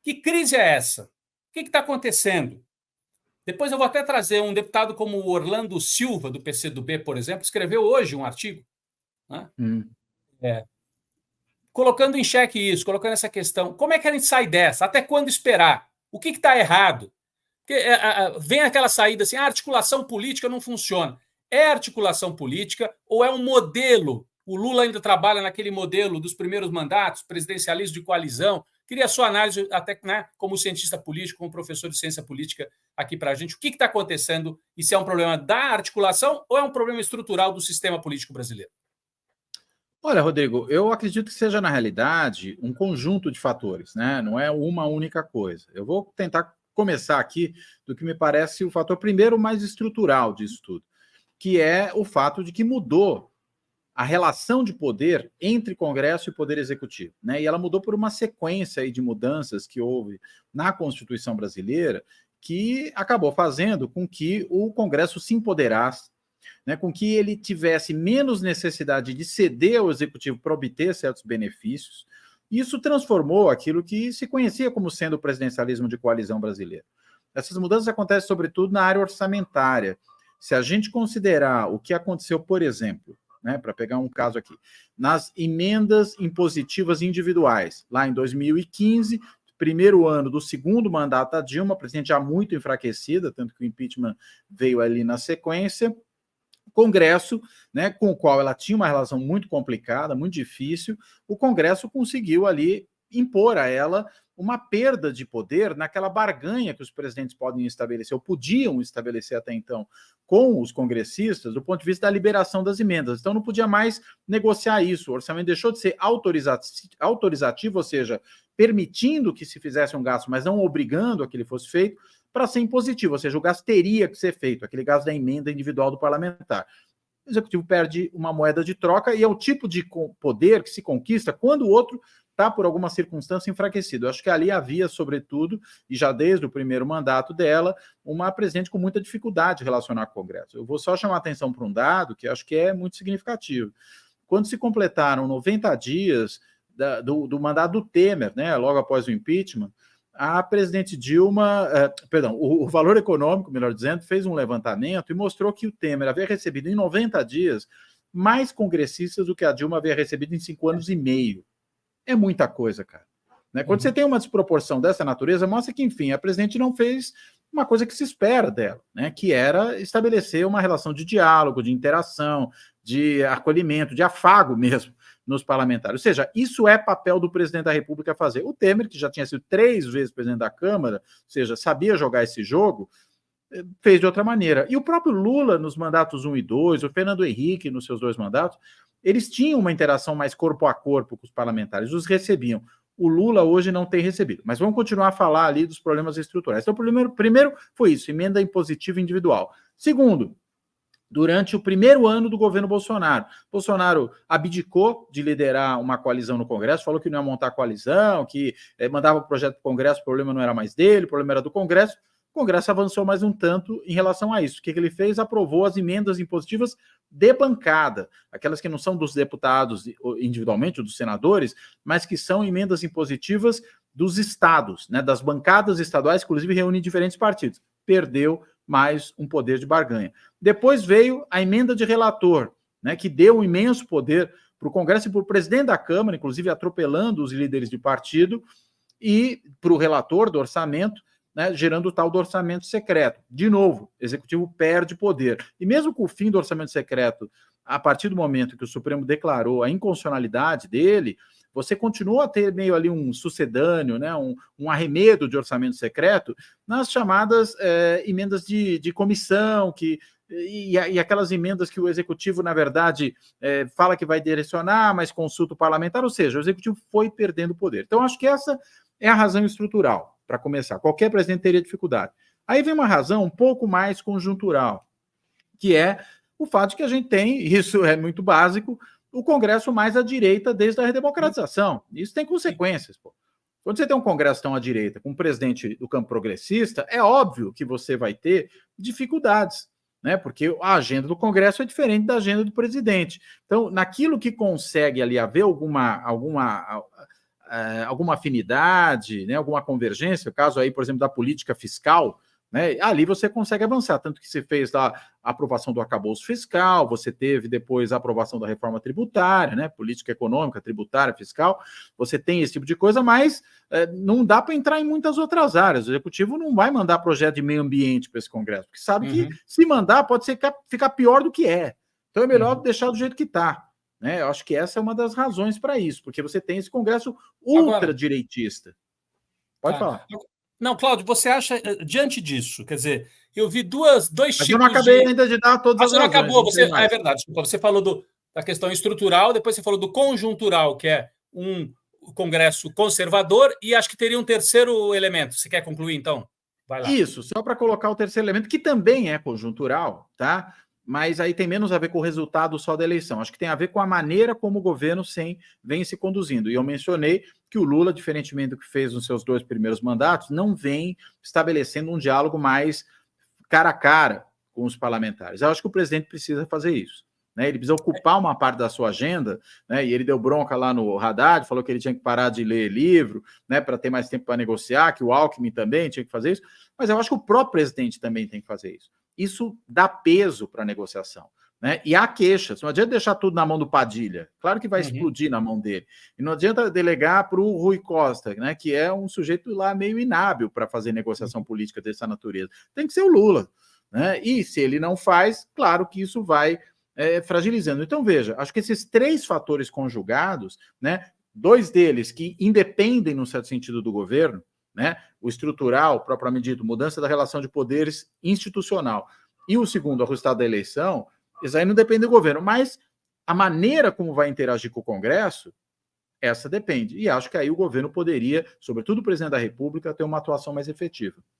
Que crise é essa? O que está acontecendo? Depois eu vou até trazer um deputado como o Orlando Silva, do PCdoB, por exemplo, escreveu hoje um artigo, né? Colocando em xeque isso, colocando essa questão. Como é que a gente sai dessa? Até quando esperar? O que está errado? Porque, vem aquela saída assim, a articulação política não funciona. É articulação política ou é um modelo? O Lula ainda trabalha naquele modelo dos primeiros mandatos, presidencialismo de coalizão. Queria a sua análise, até, né, como cientista político, como professor de ciência política aqui para a gente. O que está acontecendo e se é um problema da articulação ou é um problema estrutural do sistema político brasileiro? Olha, Rodrigo, eu acredito que seja, na realidade, um conjunto de fatores, né? Não é uma única coisa. Eu vou tentar começar aqui do que me parece o fator primeiro mais estrutural disso tudo, que é o fato de que mudou a relação de poder entre Congresso e Poder Executivo, né? E ela mudou por uma sequência aí de mudanças que houve na Constituição brasileira, que acabou fazendo com que o Congresso se empoderasse, né, com que ele tivesse menos necessidade de ceder ao Executivo para obter certos benefícios. Isso transformou aquilo que se conhecia como sendo o presidencialismo de coalizão brasileiro. Essas mudanças acontecem, sobretudo, na área orçamentária. Se a gente considerar o que aconteceu, por exemplo, né, para pegar um caso aqui, nas emendas impositivas individuais, lá em 2015, primeiro ano do segundo mandato da Dilma, a presidente já muito enfraquecida, tanto que o impeachment veio ali na sequência, Congresso, né, com o qual ela tinha uma relação muito complicada, muito difícil, o Congresso conseguiu ali impor a ela uma perda de poder naquela barganha que os presidentes podem estabelecer, ou podiam estabelecer até então, com os congressistas, do ponto de vista da liberação das emendas. Então não podia mais negociar isso. O orçamento deixou de ser autorizativo, ou seja, permitindo que se fizesse um gasto, mas não obrigando a que ele fosse feito, para ser impositivo, ou seja, o gasto teria que ser feito, aquele gasto da emenda individual do parlamentar. O executivo perde uma moeda de troca e é o tipo de poder que se conquista quando o outro está, por alguma circunstância, enfraquecido. Eu acho que ali havia, sobretudo, e já desde o primeiro mandato dela, uma presidente com muita dificuldade de relacionar com o Congresso. Eu vou só chamar a atenção para um dado que acho que é muito significativo. Quando se completaram 90 dias do mandato do Temer, né, logo após o impeachment, a presidente Dilma, o Valor Econômico, melhor dizendo, fez um levantamento e mostrou que o Temer havia recebido em 90 dias mais congressistas do que a Dilma havia recebido em 5 anos e meio. É muita coisa, cara. Né? Quando você tem uma desproporção dessa natureza, mostra que, enfim, a presidente não fez uma coisa que se espera dela, né? Que era estabelecer uma relação de diálogo, de interação, de acolhimento, de afago mesmo nos parlamentares. Ou seja, isso é papel do presidente da República fazer. O Temer, que já tinha sido 3 vezes presidente da Câmara, ou seja, sabia jogar esse jogo, fez de outra maneira. E o próprio Lula, nos mandatos 1 e 2, o Fernando Henrique, nos seus 2 mandatos, eles tinham uma interação mais corpo a corpo com os parlamentares, os recebiam. O Lula hoje não tem recebido. Mas vamos continuar a falar ali dos problemas estruturais. Então, primeiro foi isso, emenda impositiva individual. Segundo, durante o primeiro ano do governo Bolsonaro abdicou de liderar uma coalizão no Congresso, falou que não ia montar coalizão, que mandava o projeto para o Congresso, o problema não era mais dele, o problema era do Congresso. O Congresso avançou mais um tanto em relação a isso. O que ele fez? Aprovou as emendas impositivas de bancada, aquelas que não são dos deputados individualmente, ou dos senadores, mas que são emendas impositivas dos estados, né, das bancadas estaduais, inclusive reúnem diferentes partidos. Perdeu mais um poder de barganha. Depois veio a emenda de relator, né, que deu um imenso poder para o Congresso e para o presidente da Câmara, inclusive atropelando os líderes de partido, e para o relator do orçamento, né, gerando o tal do orçamento secreto. De novo, o executivo perde poder. E mesmo com o fim do orçamento secreto, a partir do momento que o Supremo declarou a inconstitucionalidade dele, você continua a ter meio ali um sucedâneo, né, um arremedo de orçamento secreto nas chamadas emendas de comissão, e aquelas emendas que o executivo, na verdade, fala que vai direcionar, mas consulta o parlamentar, ou seja, o executivo foi perdendo poder. Então, acho que essa é a razão estrutural, para começar. Qualquer presidente teria dificuldade. Aí vem uma razão um pouco mais conjuntural, que é o fato de que a gente tem, isso é muito básico, o Congresso mais à direita desde a redemocratização. Isso tem consequências, pô. Quando você tem um Congresso tão à direita, com um presidente do campo progressista, é óbvio que você vai ter dificuldades, né? Porque a agenda do Congresso é diferente da agenda do presidente. Então, naquilo que consegue ali haver alguma afinidade, né, alguma convergência, o caso aí, por exemplo, da política fiscal, né, ali você consegue avançar, tanto que se fez a aprovação do arcabouço fiscal, você teve depois a aprovação da reforma tributária, né, política econômica, tributária, fiscal, você tem esse tipo de coisa, mas não dá para entrar em muitas outras áreas. O Executivo não vai mandar projeto de meio ambiente para esse Congresso, porque sabe que se mandar pode ficar pior do que é. Então é melhor deixar do jeito que está. Né? Eu acho que essa é uma das razões para isso, porque você tem esse Congresso ultradireitista. Pode falar. Não, Cláudio, você acha, diante disso, quer dizer, eu vi dois Mas tipos eu não acabei ainda de dar todas as razões. Você não acabou, é verdade, você falou da questão estrutural, depois você falou do conjuntural, que é um Congresso conservador, e acho que teria um terceiro elemento. Você quer concluir, então? Vai lá. Isso, só para colocar o terceiro elemento, que também é conjuntural, tá? Mas aí tem menos a ver com o resultado só da eleição. Acho que tem a ver com a maneira como o governo vem se conduzindo. E eu mencionei que o Lula, diferentemente do que fez nos seus 2 primeiros mandatos, não vem estabelecendo um diálogo mais cara a cara com os parlamentares. Eu acho que o presidente precisa fazer isso. Né? Ele precisa ocupar uma parte da sua agenda, né? E ele deu bronca lá no Haddad, falou que ele tinha que parar de ler livro, né? Para ter mais tempo para negociar, que o Alckmin também tinha que fazer isso, mas eu acho que o próprio presidente também tem que fazer isso. Isso dá peso para a negociação. Né? E há queixas, não adianta deixar tudo na mão do Padilha, claro que vai explodir na mão dele, e não adianta delegar para o Rui Costa, né, que é um sujeito lá meio inábil para fazer negociação política dessa natureza, tem que ser o Lula, né? E se ele não faz, claro que isso vai fragilizando. Então veja, acho que esses 3 fatores conjugados, né, 2 deles que independem, no certo sentido, do governo, né, o estrutural, propriamente dito, mudança da relação de poderes institucional, e o segundo, o resultado da eleição, isso aí não depende do governo, mas a maneira como vai interagir com o Congresso, essa depende. E acho que aí o governo poderia, sobretudo o presidente da República, ter uma atuação mais efetiva.